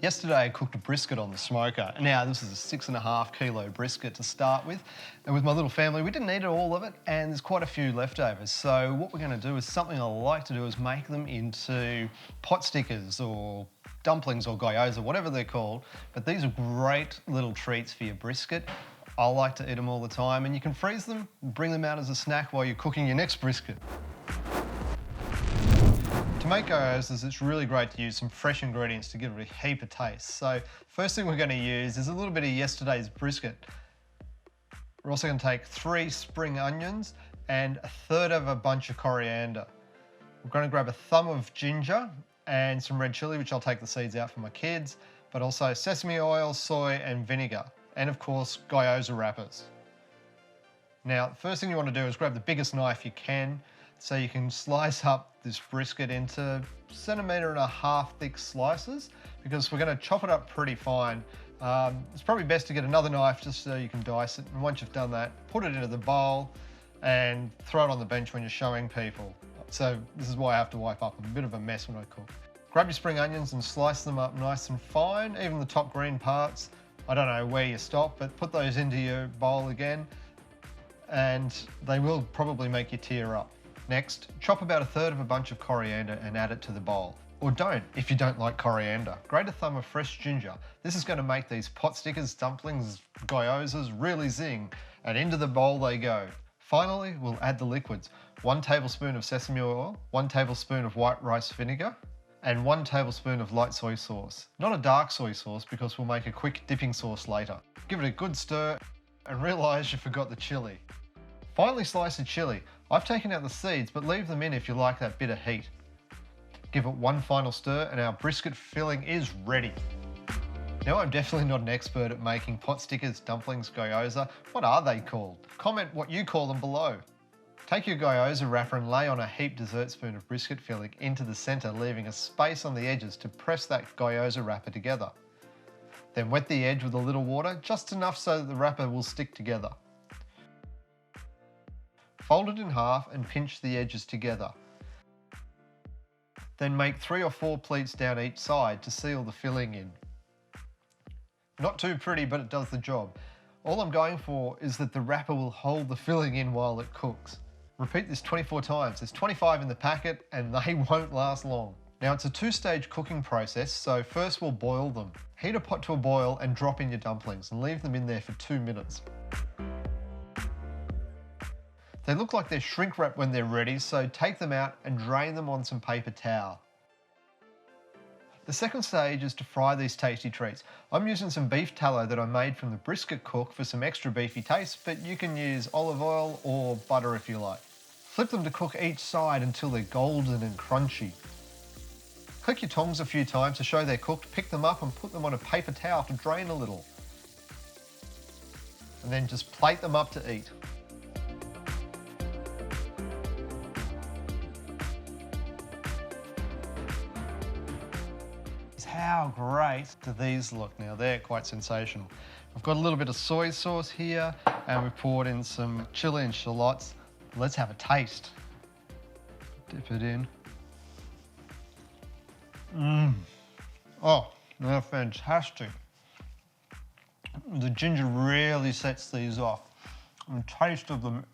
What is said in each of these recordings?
Yesterday I cooked a brisket on the smoker. Now this is a 6.5 kilo brisket to start with. And with my little family, we didn't eat all of it and there's quite a few leftovers. So what we're gonna do is something I like to do is make them into pot stickers or dumplings or gyoza, whatever they're called. But these are great little treats for your brisket. I like to eat them all the time and you can freeze them and bring them out as a snack while you're cooking your next brisket. To make gyozas, it's really great to use some fresh ingredients to give it a heap of taste. So first thing we're going to use is a little bit of yesterday's brisket. We're also going to take 3 spring onions and 1/3 of a bunch of coriander. We're going to grab a thumb of ginger and some red chili, which I'll take the seeds out for my kids, but also sesame oil, soy and vinegar, and of course Gyoza Wrappers. Now the first thing you want to do is grab the biggest knife you can, so you can slice up this brisket into 1.5 cm thick slices, because we're going to chop it up pretty fine. It's probably best to get another knife just so you can dice it, and once you've done that, put it into the bowl and throw it on the bench when you're showing people. So this is why I have to wipe up. I'm a bit of a mess when I cook. Grab your spring onions and slice them up nice and fine, even the top green parts. I don't know where you stop, but put those into your bowl again and they will probably make you tear up. Next, chop about 1/3 of a bunch of coriander and add it to the bowl. Or don't, if you don't like coriander. Grate a thumb of fresh ginger. This is going to make these pot stickers, dumplings, gyozas really zing, and into the bowl they go. Finally, we'll add the liquids. 1 tablespoon of sesame oil, 1 tablespoon of white rice vinegar, and 1 tablespoon of light soy sauce. Not a dark soy sauce, because we'll make a quick dipping sauce later. Give it a good stir and realise you forgot the chili. Finely slice the chili. I've taken out the seeds, but leave them in if you like that bit of heat. Give it one final stir and our brisket filling is ready. Now I'm definitely not an expert at making pot stickers, dumplings, gyoza. What are they called? Comment what you call them below. Take your gyoza wrapper and lay on a heaped dessert spoon of brisket filling into the centre, leaving a space on the edges to press that gyoza wrapper together. Then wet the edge with a little water, just enough so that the wrapper will stick together. Fold it in half and pinch the edges together. Then make 3 or 4 pleats down each side to seal the filling in. Not too pretty, but it does the job. All I'm going for is that the wrapper will hold the filling in while it cooks. Repeat this 24 times. There's 25 in the packet and they won't last long. Now it's a 2-stage cooking process, so first we'll boil them. Heat a pot to a boil and drop in your dumplings and leave them in there for 2 minutes. They look like they're shrink wrapped when they're ready, so take them out and drain them on some paper towel. The second stage is to fry these tasty treats. I'm using some beef tallow that I made from the brisket cook for some extra beefy taste, but you can use olive oil or butter if you like. Flip them to cook each side until they're golden and crunchy. Click your tongs a few times to show they're cooked, pick them up and put them on a paper towel to drain a little. And then just plate them up to eat. How great do these look now? They're quite sensational. I've got a little bit of soy sauce here and we've poured in some chili and shallots. Let's have a taste. Dip it in. Oh, they're fantastic. The ginger really sets these off. And the taste of them,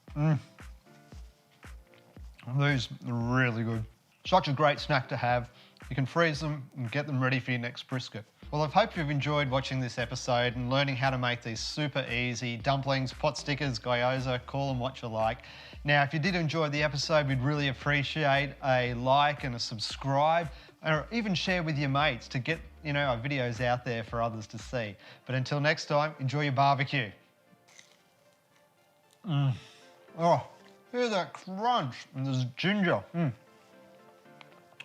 these are really good. Such a great snack to have. You can freeze them and get them ready for your next brisket. Well, I hope you've enjoyed watching this episode and learning how to make these super easy dumplings, pot stickers, gyoza, call them what you like. Now, if you did enjoy the episode, we'd really appreciate a like and a subscribe, or even share with your mates to get, our videos out there for others to see. But until next time, enjoy your barbecue. Oh, hear that crunch and there's ginger.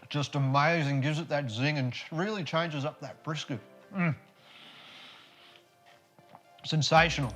Just amazing, gives it that zing and really changes up that brisket. Sensational.